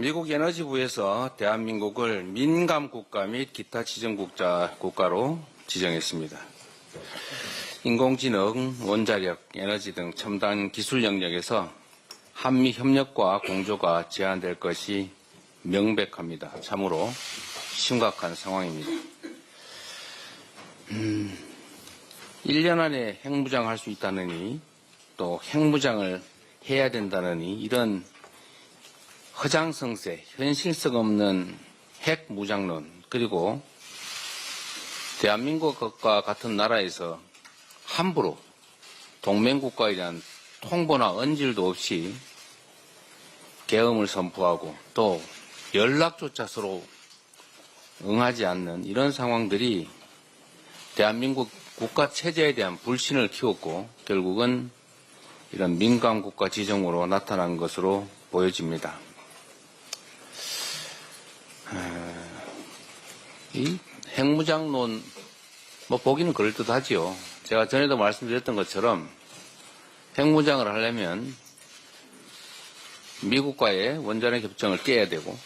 미국 에너지부에서 대한민국을 민감국가 및 기타 지정국가로 지정했습니다. 인공지능, 원자력, 에너지 등 첨단 기술 영역에서 한미 협력과 공조가 제한될 것이 명백합니다. 참으로 심각한 상황입니다. 1년 안에 핵무장할 수 있다느니 또 핵무장을 해야 된다느니 이런 허장성세, 현실성 없는 핵무장론, 그리고 대한민국과 같은 나라에서 함부로 동맹국가에 대한 통보나 언질도 없이 계엄을 선포하고 또 연락조차 서로 응하지 않는 이런 상황들이 대한민국 국가 체제에 대한 불신을 키웠고 결국은 이런 민감국가 지정으로 나타난 것으로 보여집니다. 이 핵무장론 보기는 그럴듯하지요. 제가 전에도 말씀드렸던 것처럼 핵무장을 하려면 미국과의 원자력 협정을 깨야 되고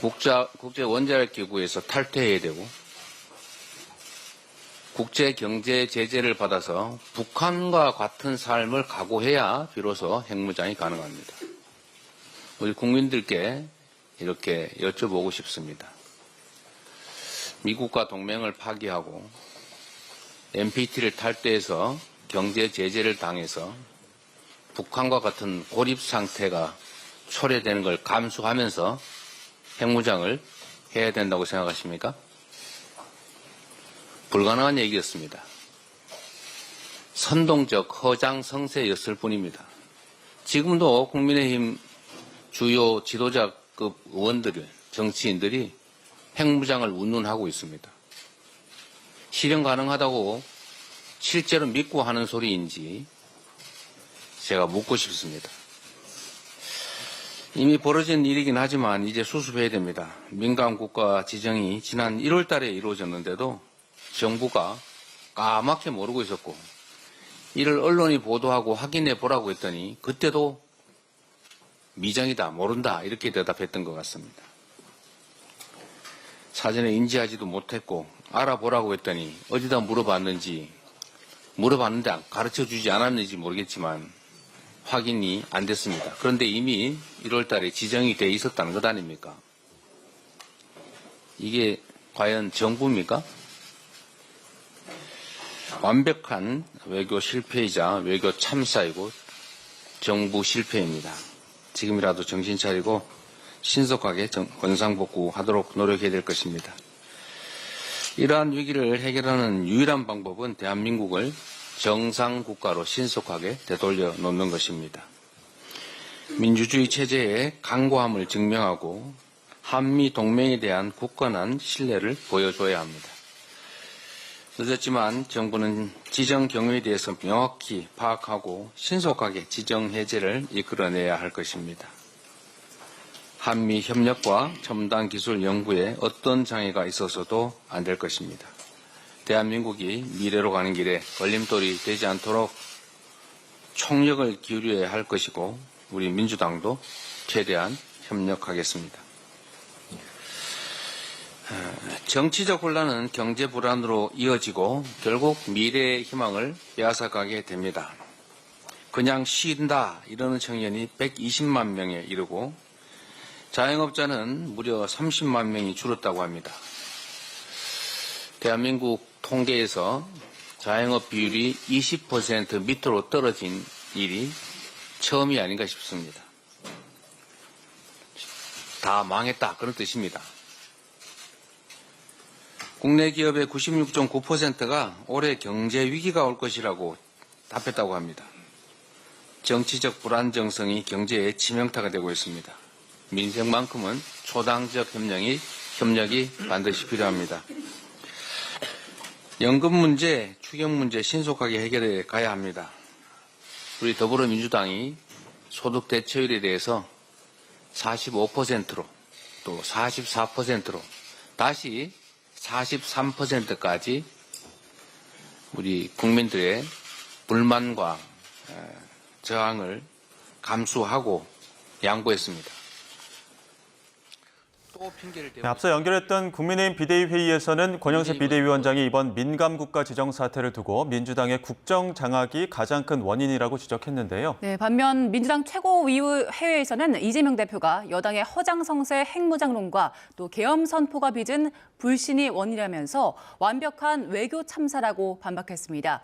국제 원자력 기구에서 탈퇴해야 되고 국제 경제 제재를 받아서 북한과 같은 삶을 각오해야 비로소 핵무장이 가능합니다. 우리 국민들께 이렇게 여쭤보고 싶습니다. 미국과 동맹을 파기하고 NPT를 탈퇴해서 경제 제재를 당해서 북한과 같은 고립 상태가 초래되는 걸 감수하면서 핵무장을 해야 된다고 생각하십니까? 불가능한 얘기였습니다. 선동적 허장성세였을 뿐입니다. 지금도 국민의힘 주요 지도자급 의원들, 정치인들이 핵무장을 운운하고 있습니다. 실현 가능하다고 실제로 믿고 하는 소리인지 제가 묻고 싶습니다. 이미 벌어진 일이긴 하지만 이제 수습해야 됩니다. 민감국가 지정이 지난 1월 달에 이루어졌는데도 정부가 까맣게 모르고 있었고 이를 언론이 보도하고 확인해 보라고 했더니 그때도 미정이다, 모른다 이렇게 대답했던 것 같습니다. 사전에 인지하지도 못했고 알아보라고 했더니 어디다 물어봤는데 가르쳐주지 않았는지 모르겠지만 확인이 안 됐습니다. 그런데 이미 1월 달에 지정이 돼 있었다는 것 아닙니까? 이게 과연 정부입니까? 완벽한 외교 실패이자 외교 참사이고 정부 실패입니다. 지금이라도 정신 차리고 신속하게 권상복구하도록 노력해야 될 것입니다. 이러한 위기를 해결하는 유일한 방법은 대한민국을 정상국가로 신속하게 되돌려 놓는 것입니다. 민주주의 체제의 강고함을 증명하고 한미 동맹에 대한 굳건한 신뢰를 보여줘야 합니다. 늦었지만 정부는 지정 경위에 대해서 명확히 파악하고 신속하게 지정 해제를 이끌어내야 할 것입니다. 한미 협력과 첨단 기술 연구에 어떤 장애가 있어서도 안 될 것입니다. 대한민국이 미래로 가는 길에 걸림돌이 되지 않도록 총력을 기울여야 할 것이고 우리 민주당도 최대한 협력하겠습니다. 정치적 혼란은 경제 불안으로 이어지고 결국 미래의 희망을 빼앗아가게 됩니다. 그냥 쉰다 이러는 청년이 120만 명에 이르고 자영업자는 무려 30만 명이 줄었다고 합니다. 대한민국 통계에서 자영업 비율이 20% 밑으로 떨어진 일이 처음이 아닌가 싶습니다. 다 망했다 그런 뜻입니다. 국내 기업의 96.9%가 올해 경제 위기가 올 것이라고 답했다고 합니다. 정치적 불안정성이 경제에 치명타가 되고 있습니다. 민생만큼은 초당적 협력이 반드시 필요합니다. 연금 문제, 추경 문제 신속하게 해결해 가야 합니다. 우리 더불어민주당이 소득 대체율에 대해서 45%로 또 44%로 다시 43%까지 우리 국민들의 불만과 저항을 감수하고 양보했습니다. 또 핑계를 대고 앞서 연결했던 국민의힘 비대위 회의에서는 권영세 비대위원장이 이번 민감국가 지정 사태를 두고 민주당의 국정 장악이 가장 큰 원인이라고 지적했는데요. 네, 반면 민주당 최고위의 회의에서는 이재명 대표가 여당의 허장성세 핵무장론과 또 계엄 선포가 빚은 불신이 원인이라면서 완벽한 외교 참사라고 반박했습니다.